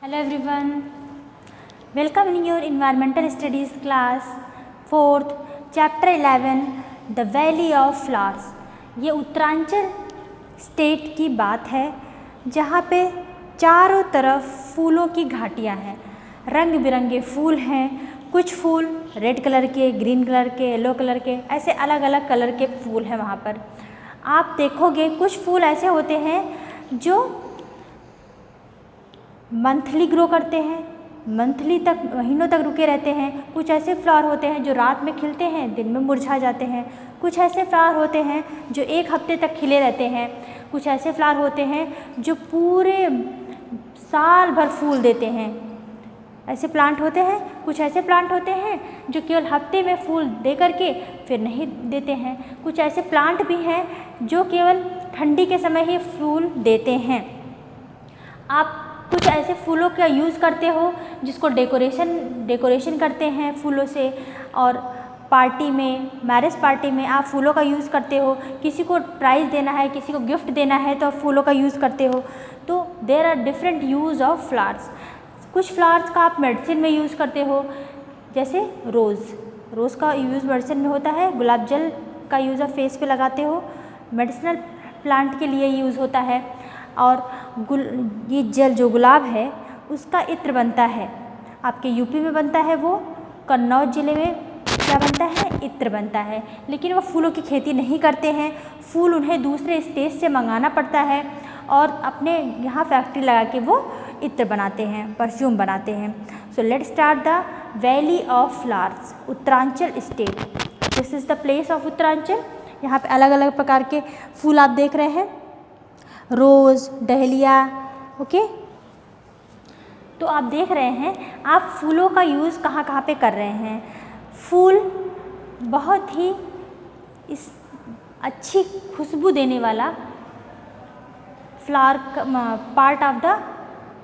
Hello everyone, welcome in your environmental studies class 4th chapter 11 the valley of flowers। ये Uttaranchal state की बात है जहाँ पे चारों तरफ फूलों की घाटियाँ हैं, रंग बिरंगे फूल हैं। कुछ फूल रेड कलर के, ग्रीन कलर के, येलो कलर के, ऐसे अलग अलग कलर के फूल हैं वहाँ पर। आप देखोगे कुछ फूल ऐसे होते हैं जो मंथली ग्रो करते हैं, मंथली तक, महीनों तक रुके रहते हैं। कुछ ऐसे फ्लावर होते हैं जो रात में खिलते हैं, दिन में मुरझा जाते हैं। कुछ ऐसे फ्लावर होते हैं जो एक हफ्ते तक खिले रहते हैं। कुछ ऐसे फ्लावर होते हैं जो पूरे साल भर फूल देते हैं। ऐसे प्लांट होते हैं। कुछ ऐसे प्लांट होते हैं जो केवल हफ्ते में फूल दे करके फिर नहीं देते हैं। कुछ ऐसे प्लांट भी हैं जो केवल ठंडी के समय ही फूल देते हैं। आप कुछ ऐसे फूलों का यूज़ करते हो जिसको डेकोरेशन करते हैं फूलों से, और पार्टी में, मैरिज पार्टी में आप फूलों का यूज़ करते हो। किसी को प्राइज़ देना है, किसी को गिफ्ट देना है तो आप फूलों का यूज़ करते हो। तो there are different use of flowers. कुछ फ्लावर्स का आप मेडिसिन में यूज़ करते हो, जैसे रोज़ का यूज़ मेडिसिन में होता है। गुलाब जल का यूज़ आप फेस पे लगाते हो, मेडिसिनल प्लांट के लिए यूज़ होता है। और ये जल जो गुलाब है उसका इत्र बनता है, आपके यूपी में बनता है, वो कन्नौज ज़िले में क्या बनता है, इत्र बनता है। लेकिन वो फूलों की खेती नहीं करते हैं, फूल उन्हें दूसरे स्टेट से मंगाना पड़ता है और अपने यहाँ फैक्ट्री लगा के वो इत्र बनाते हैं, परफ्यूम बनाते हैं। So let's start the valley of flowers, Uttaranchal state. This is the place of Uttaranchal. यहाँ पे अलग अलग प्रकार के फूल आप देख रहे हैं, रोज़, डहलिया, ओके। तो आप देख रहे हैं आप फूलों का यूज़ कहाँ कहाँ पे कर रहे हैं। फूल बहुत ही इस अच्छी खुशबू देने वाला flower part of the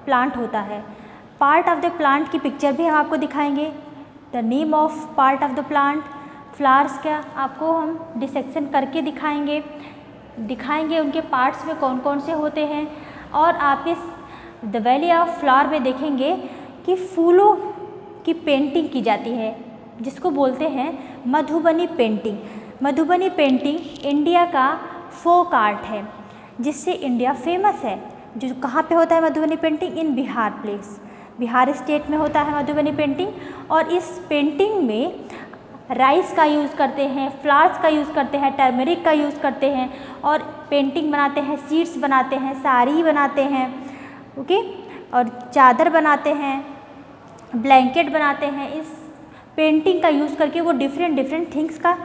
plant होता है। पार्ट ऑफ द प्लांट की पिक्चर भी हम आपको दिखाएंगे। The name of part of the plant, flowers का आपको हम डिसेक्शन करके दिखाएंगे उनके पार्ट्स में कौन कौन से होते हैं। और आप इस द वैली ऑफ फ्लावर में देखेंगे कि फूलों की पेंटिंग की जाती है, जिसको बोलते हैं Madhubani painting. Madhubani painting India का फोक आर्ट है, जिससे इंडिया फेमस है। जो कहाँ पे होता है मधुबनी पेंटिंग? इन बिहार प्लेस, बिहार स्टेट में होता है मधुबनी पेंटिंग। और इस पेंटिंग में राइस का यूज़ करते हैं, फ्लावर्स का यूज़ करते हैं, टर्मरिक का यूज़ करते हैं और पेंटिंग बनाते हैं, सीड्स बनाते हैं, साड़ी बनाते हैं, ओके, और चादर बनाते हैं, ब्लैंकेट बनाते हैं। इस पेंटिंग का यूज़ करके वो डिफरेंट थिंग्स का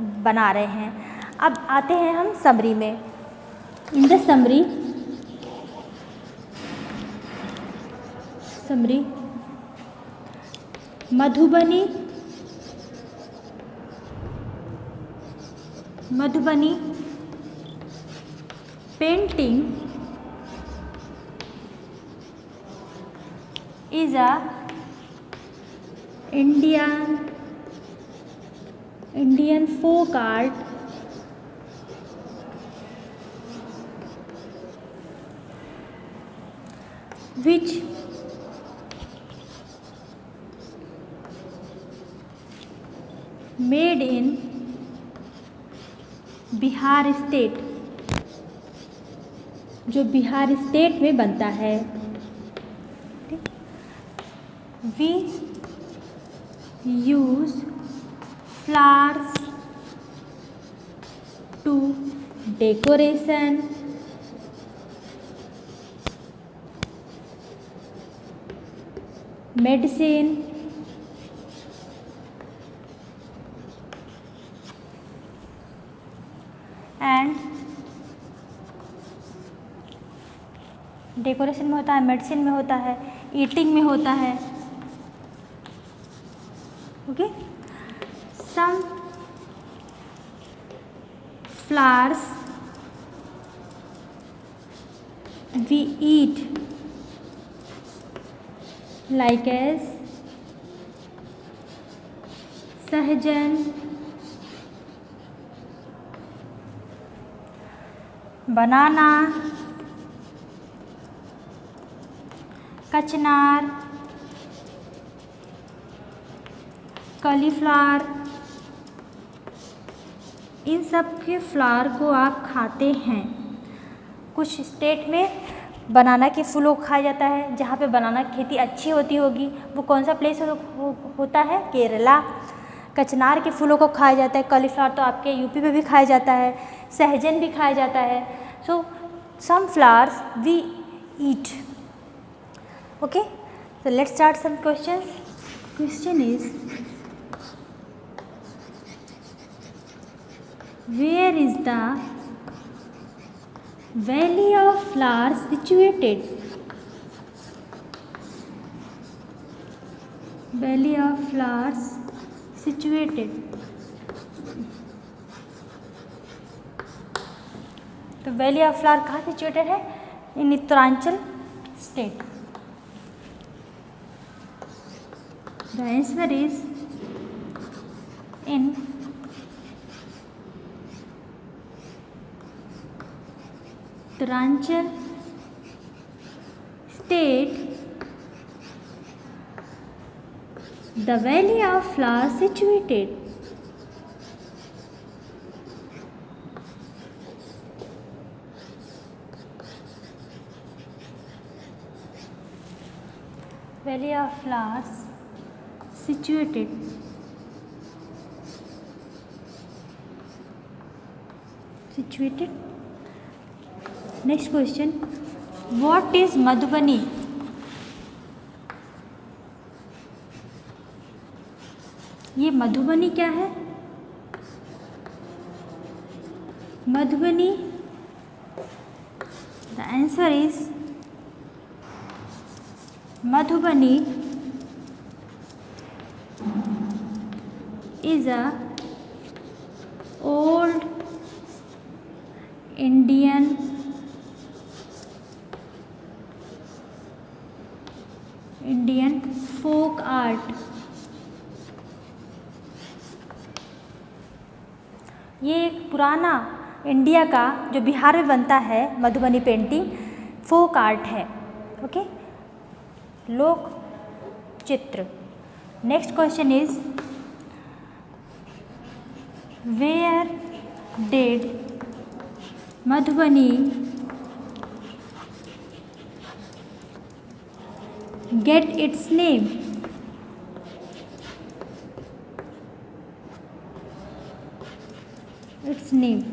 बना रहे हैं। अब आते हैं हम समरी में। In the summary Madhubani painting is a Indian folk art which made in Bihar state, जो बिहार स्टेट में बनता है। We use flowers to decoration, medicine, and decoration में होता है, मेडिसिन में होता है, ईटिंग में होता है, okay. Some flowers we eat like as सहजन, बनाना, कचनार, कॉलीफ्लावर, इन सब के फ्लावर को आप खाते हैं। कुछ स्टेट में बनाना के फूलों को खाया जाता है, जहाँ पे बनाना की खेती अच्छी होती होगी वो कौन सा प्लेस होता है? केरला। कचनार के फूलों को खाया जाता है। कॉलीफ्लावर तो आपके यूपी में भी खाया जाता है। सहजन भी खाया जाता है। So some flowers we eat. Okay, so let's start some questions. Question is, where is the Valley of Flowers situated? Valley of Flowers situated. तो वैली ऑफ फ्लावर कहाँ सिचुएटेड है? In Uttaranchal state. The answer is in Uttaranchal state. The Valley of Flowers situated. Valley of Flowers situated. Next question, what is Madhubani? ये मधुबनी क्या है? Madhubani, the answer is Madhubani is a old Indian folk art. ये एक पुराना India का जो बिहार में बनता है मधुबनी पेंटिंग फोक आर्ट है। ओके, लोक चित्र। Next question is, where did Madhubani get its name? Its name.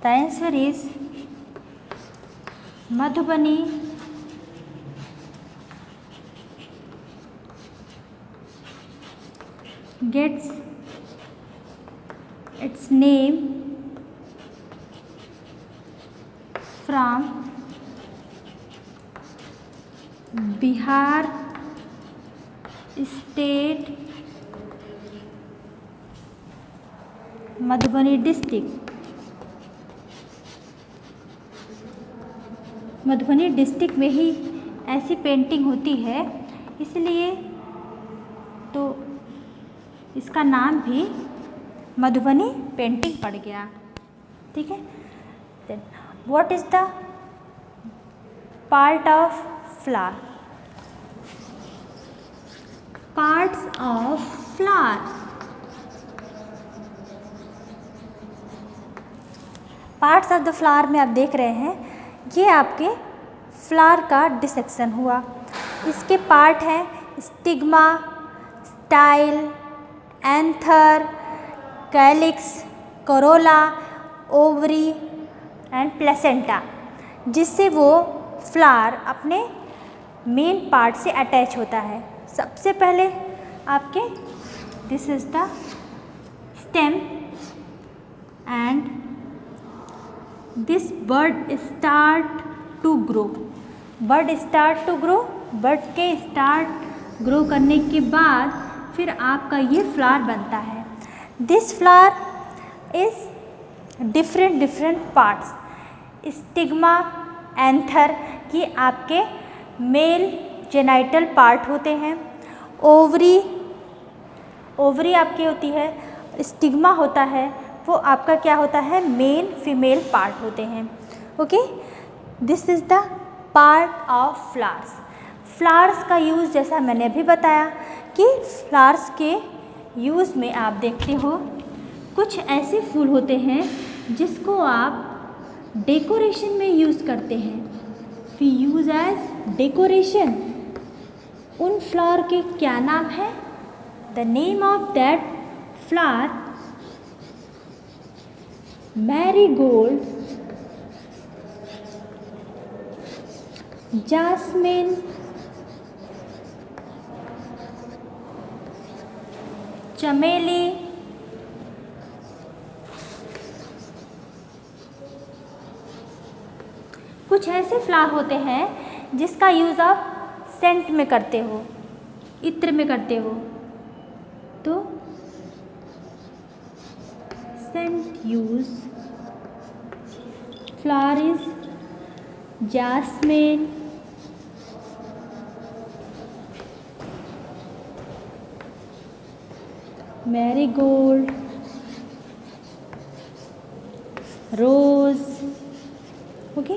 The answer is Madhubani gets its name from Bihar state Madhubani district. Madhubani district में ही ऐसी पेंटिंग होती है, इसलिए तो इसका नाम भी मधुबनी पेंटिंग पड़ गया। ठीक है, then what is the part of flower? Parts of flower. Parts of the flower में आप देख रहे हैं, ये आपके फ्लावर का डिसेक्शन हुआ। इसके पार्ट हैं stigma, style, anther, calyx, Corolla, ovary and placenta, जिससे वो फ्लावर अपने मेन पार्ट से अटैच होता है। सबसे पहले आपके this is the stem and this bud start to grow. Bud start to grow, bud के स्टार्ट ग्रो करने के बाद फिर आपका ये फ्लावर बनता है। This flower is different parts. Stigma, anther ये आपके मेल जेनाइटल पार्ट होते हैं। ओवरी आपकी होती है। स्टिग्मा होता है वो आपका क्या होता है? मेल फीमेल पार्ट होते हैं। Okay, this is the part of flowers. Flowers का यूज़ जैसा मैंने अभी बताया कि फ्लावर्स के यूज़ में आप देखते हो कुछ ऐसे फूल होते हैं जिसको आप डेकोरेशन में यूज़ करते हैं, वी यूज़ एज डेकोरेशन। उन फ्लावर के क्या नाम है? The name of that flower marigold, jasmine, चमेली, कुछ ऐसे फ्लावर होते हैं जिसका यूज़ आप सेंट में करते हो, इत्र में करते हो, तो scent use flower is jasmine, marigold, rose. Okay,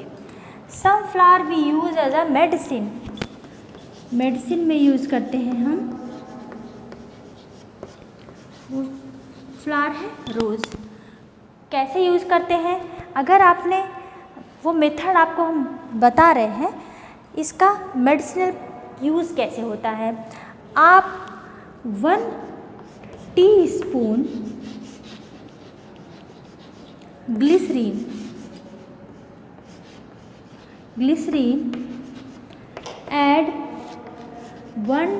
some flower we use as a medicine, medicine में यूज़ करते हैं हम। वो फ्लावर है रोज़। कैसे यूज़ करते हैं? अगर आपने वो मेथड आपको हम बता रहे हैं, इसका मेडिसिनल यूज़ कैसे होता है। आप 1 teaspoon glycerine add 1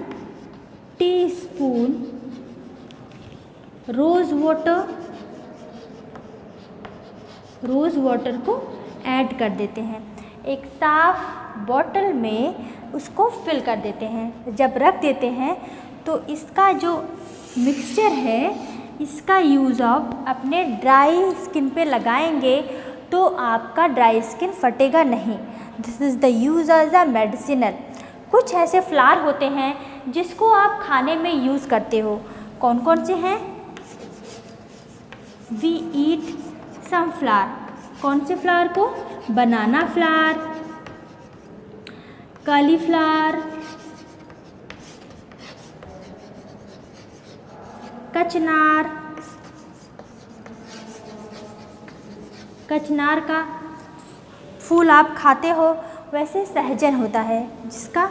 teaspoon rose water को ऐड कर देते हैं। एक साफ बॉटल में उसको फिल कर देते हैं। जब रख देते हैं तो इसका जो मिक्सचर है, इसका यूज़ आप अपने ड्राई स्किन पे लगाएंगे तो आपका ड्राई स्किन फटेगा नहीं। This is the use as a medicinal. कुछ ऐसे फ्लावर होते हैं जिसको आप खाने में यूज़ करते हो। कौन कौन से हैं? We eat some flower. कौन से फ्लावर को? बनाना फ्लावर, कालीफ्लावर, कचनार का फूल आप खाते हो। वैसे सहजन होता है जिसका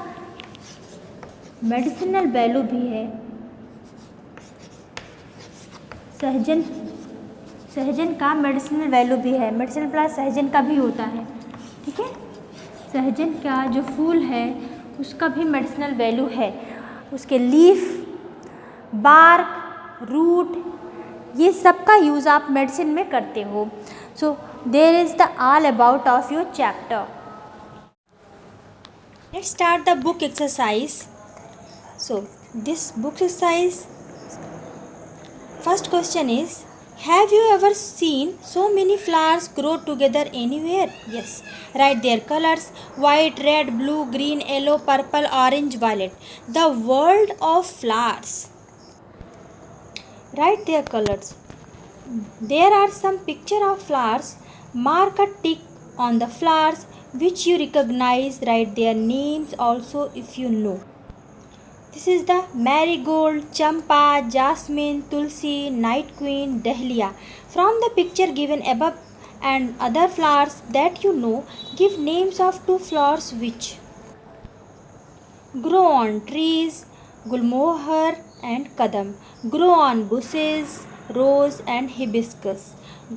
मेडिसिनल वैल्यू भी है। सहजन का मेडिसिनल वैल्यू भी है। मेडिसिनल प्लस सहजन का भी होता है। ठीक है, सहजन का जो फूल है उसका भी मेडिसिनल वैल्यू है। उसके लीफ, बार्क, रूट, ये सब का यूज़ आप मेडिसिन में करते हो। So there is the all about of your chapter. Let's start the book exercise. So this book exercise, first question is, have you ever seen so many flowers grow together anywhere? Yes. Write their colors: white, red, blue, green, yellow, purple, orange, violet. The world of flowers. Write their colors. There are some picture of flowers. Mark a tick on the flowers which you recognize. Write their names also if you know. This is the marigold, champa, jasmine, tulsi, night queen, dahlia. From the picture given above and other flowers that you know, give names of 2 flowers which grow on trees: gulmohar and kadam. Grow on bushes: rose and hibiscus.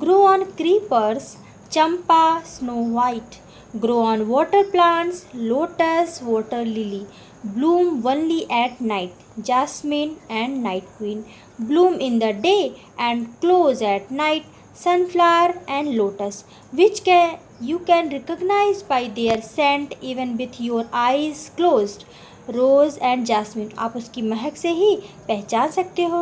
Grow on creepers: champa, snow white. Grow on water plants: lotus, water lily. Bloom only at night: jasmine and night queen. Bloom in the day and close at night: sunflower and lotus, which you can recognize by their scent even with your eyes closed. Rose and jasmine, आप उसकी महक से ही पहचान सकते हो।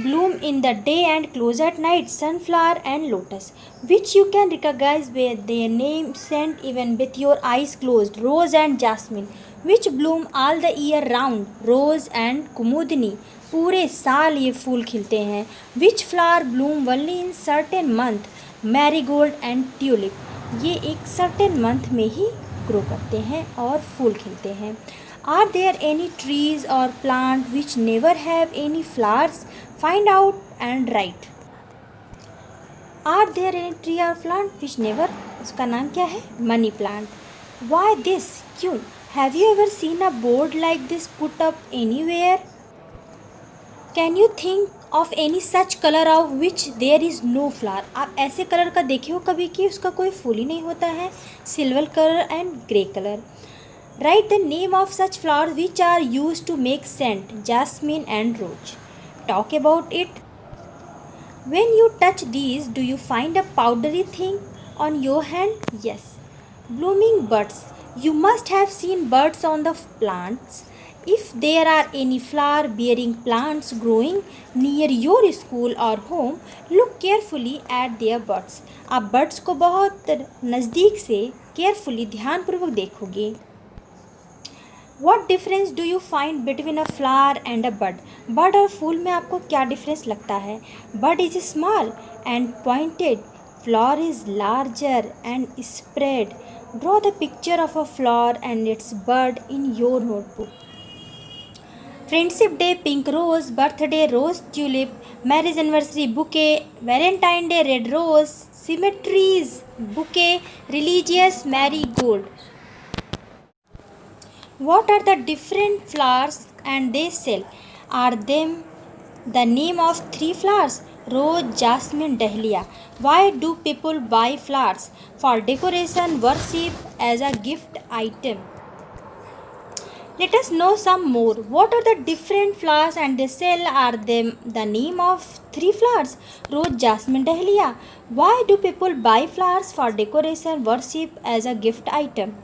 Bloom in the day and close at night: sunflower and lotus, which you can recognize by their name, scent even with your eyes closed. Rose and jasmine, which bloom all the year round. Rose and kumudini, पूरे साल ये फूल खिलते हैं। Which flower bloom only in certain month. Marigold and tulip, ये एक certain month में ही grow करते हैं और फूल खिलते हैं। Are there any trees or plant which never have any flowers? Find out and write. Are there any tree or plant which never, उसका नाम क्या है? Money plant. वाई दिस, क्यों? Have you ever seen a board like this put up anywhere? Can you think of any such colour of which there is no flower? आप ऐसे colour का देखे हो कभी कि उसका कोई फूल ही नहीं होता है? Silver colour and grey colour. Write the name of such flower which are use to make scent, jasmine and rose. Talk about it. When you touch these, do you find a powdery thing on your hand? Yes. Blooming buds. You must have seen buds on the plants. If there are any flower bearing plants growing near your school or home, look carefully at their buds. आप buds को बहुत नज़दीक से carefully ध्यानपूर्वक देखोगे। What difference do you find between a flower and a bud? बड और फूल में आपको क्या डिफरेंस लगता है? Bud is small and pointed, flower is larger and spread. Draw the picture of a flower and its bud in your notebook. Friendship day pink rose, birthday rose tulip, marriage anniversary bouquet, Valentine day red rose, cemeteries bouquet, religious marigold. What are the different flowers and they sell? Are them the name of 3 flowers? Rose, jasmine, dahlia. Why do people buy flowers? For decoration, worship, as a gift item. Let us know some more. What are the different flowers and they sell? Are them the name of 3 flowers? Rose, jasmine, dahlia. Why do people buy flowers? For decoration, worship, as a gift item.